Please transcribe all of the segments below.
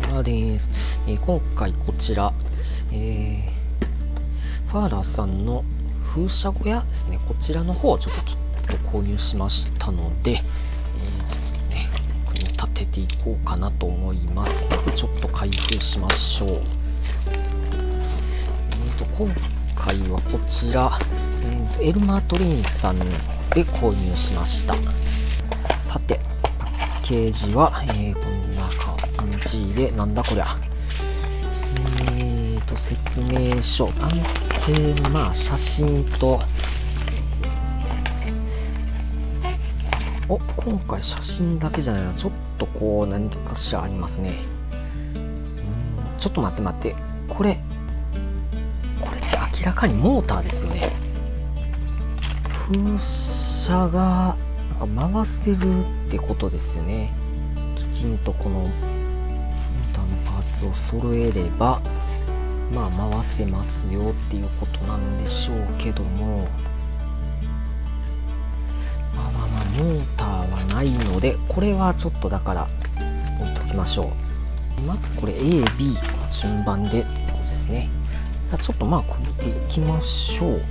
トラです。今回こちら、ファーラーさんの風車小屋ですね。こちらの方をちょっとキット購入しましたので、ちょっとね、組み立てていこうかなと思います。まずちょっと開封しましょう。今回はこちら、エルマートレインさんで購入しました。さて、パッケージは、こんな感じで、なんだこりゃ。説明書、まあ、写真と、今回写真だけじゃないな。ちょっとこう、何かしらありますね。ちょっと待って。これって明らかにモーターですよね。風車がなんか回せるってことですよね。きちんとこのモーターのパーツを揃えれば、まあ回せますよっていうことなんでしょうけども、モーターはないので、これはちょっとだから置いときましょう。まずこれ A、B の順番でってことですね。ちょっとまあ組んでいきましょう。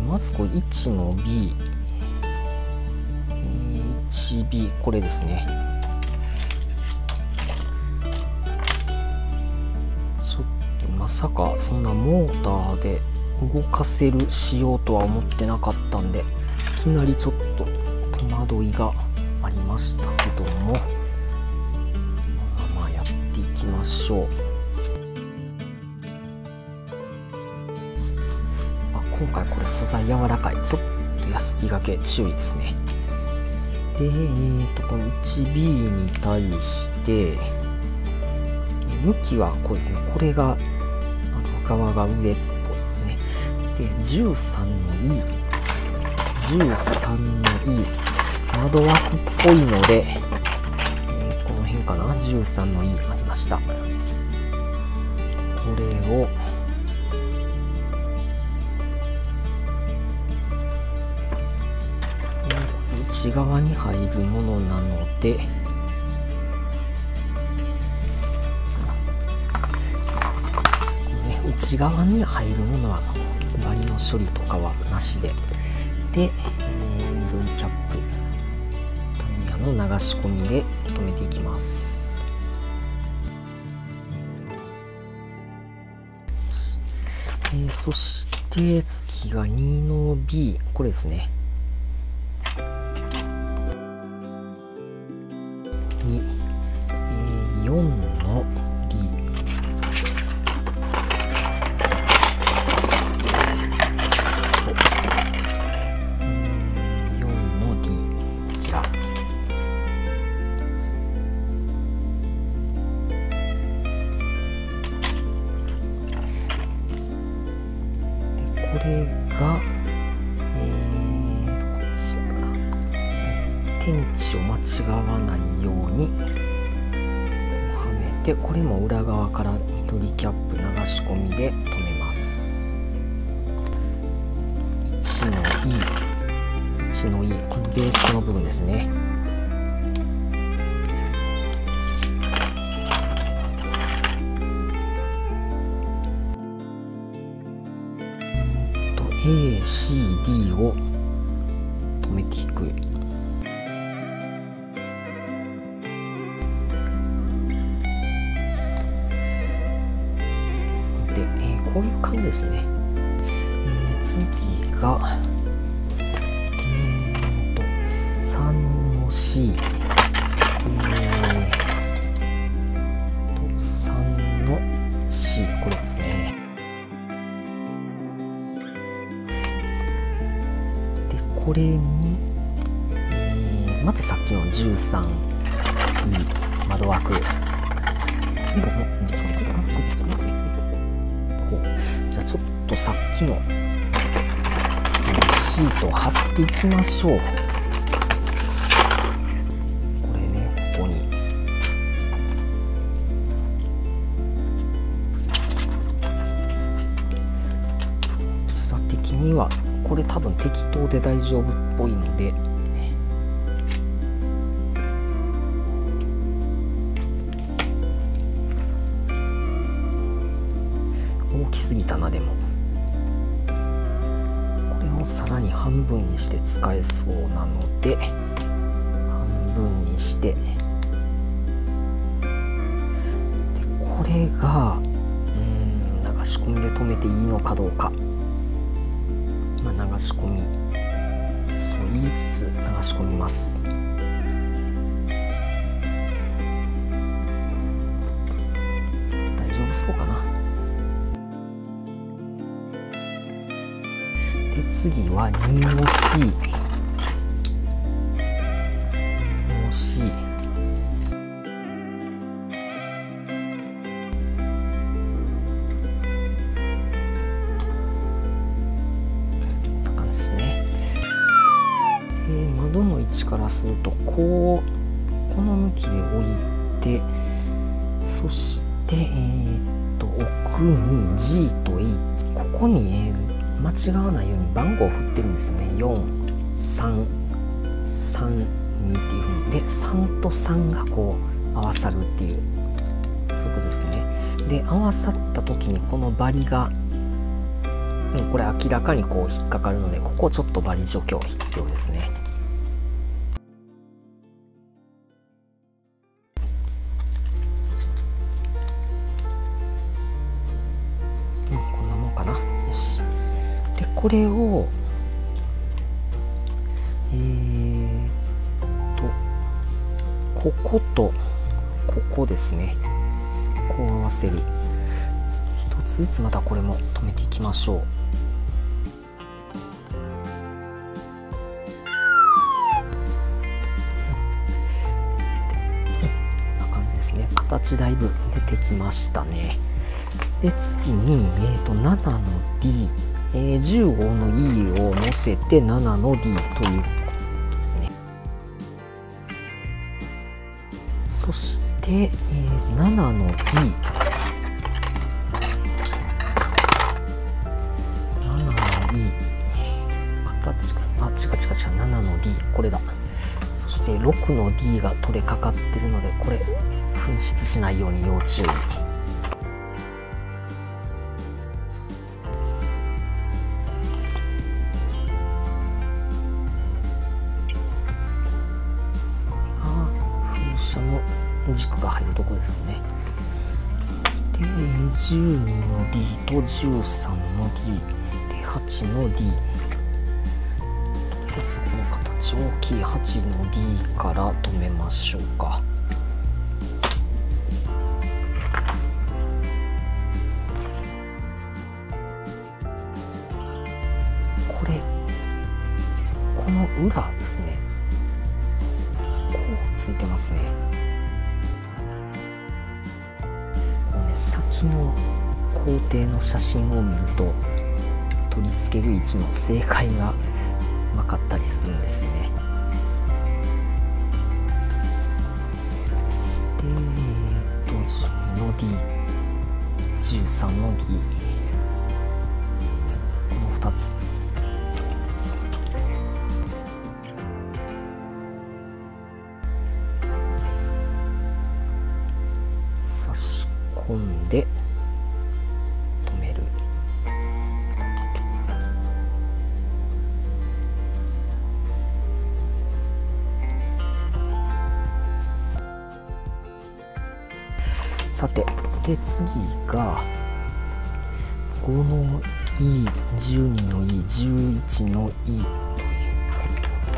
まずこれ1の B、1B、これですね。ちょっとまさかそんなモーターで動かせる仕様とは思ってなかったんで、いきなりちょっと戸惑いがありましたけども、まあやっていきましょう。今回これ素材柔らかい。ちょっと安気がけ注意ですね。で、この 1B に対して向きはこうですね。これが側が上っぽいですね。で、13の E、13の E、窓枠っぽいので、この辺かな。13の E ありました。これを内側に入るものなので、内側に入るものはバリの処理とかはなしで、緑キャップタミヤの流し込みで留めていきます。そして次が2の B、 これですね。4の D、 4の D、 こちらで、これがこっちかな。天地を間違わないようにで、これも裏側から緑キャップ流し込みで留めます。1の E、 1の E、 このベースの部分ですね。A、C、D を留めていく。こういう感じですね。次が3の C、3の C、 これですね。で、これにまたさっきの13、窓枠、じゃあちょっとさっきのシートを貼っていきましょう。これね、ここに大きさ的にはこれ多分適当で大丈夫っぽいので、きすぎたな。でもこれをさらに半分にして使えそうなので半分にして、でこれが流し込みで止めていいのかどうか。まあ、流し込みそう言いつつ流し込みます。大丈夫そうかな。で次は2の C。 2の C。 こんな感じですね。窓の位置からするとこの向きで置いて、そして奥に G と E、 ここに間違わないように番号を振ってるんですよね。4332っていう風に。で3と3がこう合わさるっていう、そういうことですね。で合わさった時にこのバリがこれ明らかにこう引っかかるので、ここちょっとバリ除去必要ですね。こんなもんかな。よし。でこれをこことここですね、こう合わせる。一つずつまたこれも止めていきましょう。こんな感じですね。形だいぶ出てきましたね。で次に、7の D、15の E を乗せて7の D ということですね。そして、7の E、 7の E、 形が違う7の D、 これだ。そして6の D が取れかかってるので、これ紛失しないように要注意。風車の軸が入るとこですね。そして12の D と13の D で8の D。とりあえずこの形大きい8の D から止めましょうか。この裏ですね、こうついてますね。こうね、先の工程の写真を見ると取り付ける位置の正解が分かったりするんですよね。で12の D、 13の D、 この2つ。差し込んで止める。さて、で次が5の E、 12の E、 11の E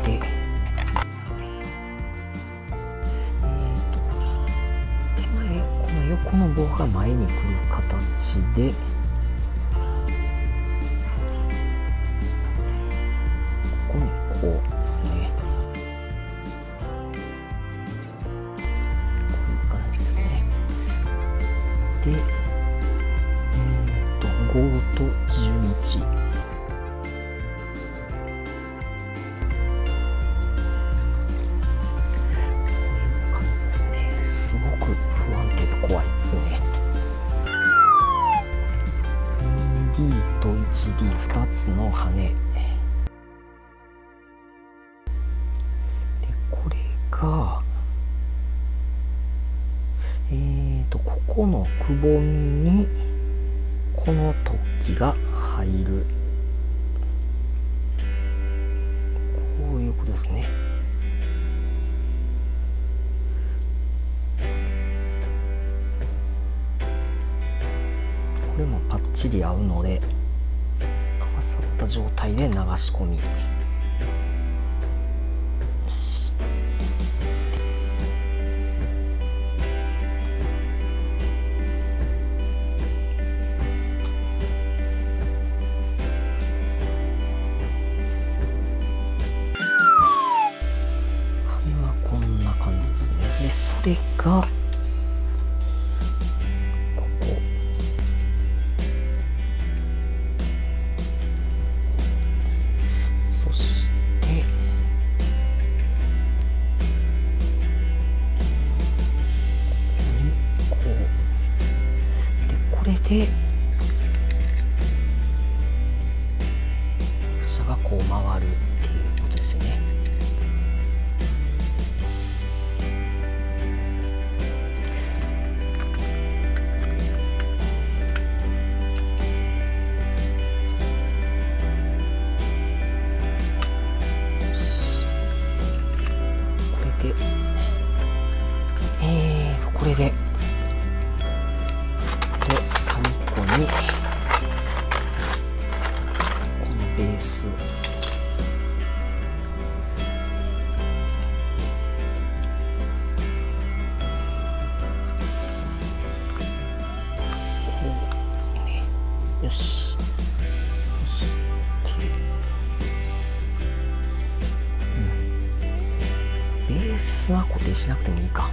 ということで、この棒が前に来る形で、ここにこうですね、こういう感じですね。で、5と11、こういう感じですね。すごく不安定で怖いですね。2D と 1D2 つの羽で、これがここのくぼみにここの突起が入る、こういうことですね。これもパッチリ合うので、合わさった状態で流し込み、よし、羽はこんな感じですね。でそれがここ、そしてこうで、これで飛車がこう回るっていうことですよね。これで最後にこのベース、こうですね。よし、そしてベースは固定しなくてもいいか。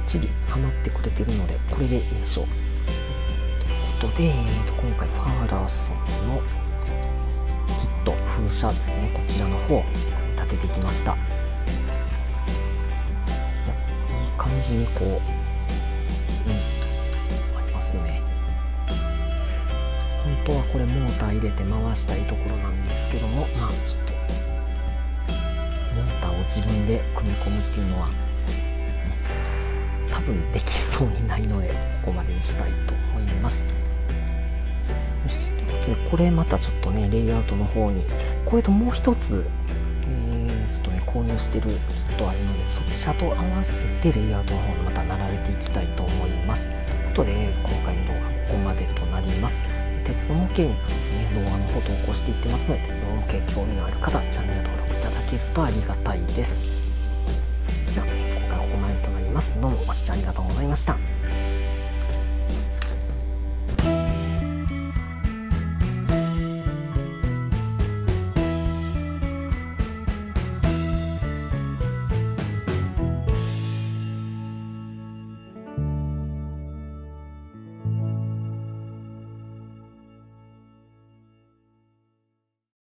きっちりはまってくれてるのでこれでいいでしょう。ということで、今回ファーラーソンのキット風車ですね、こちらの方立ててきました。いい感じにこう、ありますね。本当はこれモーター入れて回したいところなんですけども、まあちょっとモーターを自分で組み込むっていうのは多分できそうにないので、ここまでにしたいと思います。よし、ということでこれまたちょっとね、レイアウトの方にこれともう一つ、ちょっとね購入してるキットあるので、そちらと合わせてレイアウトの方にまた並べていきたいと思います。ということで今回の動画ここまでとなります。鉄道模型に関してね、動画の方投稿していってますので、鉄道模型興味のある方チャンネル登録いただけるとありがたいです。では今回ここまでとなります。どうもご視聴ありがとうございました。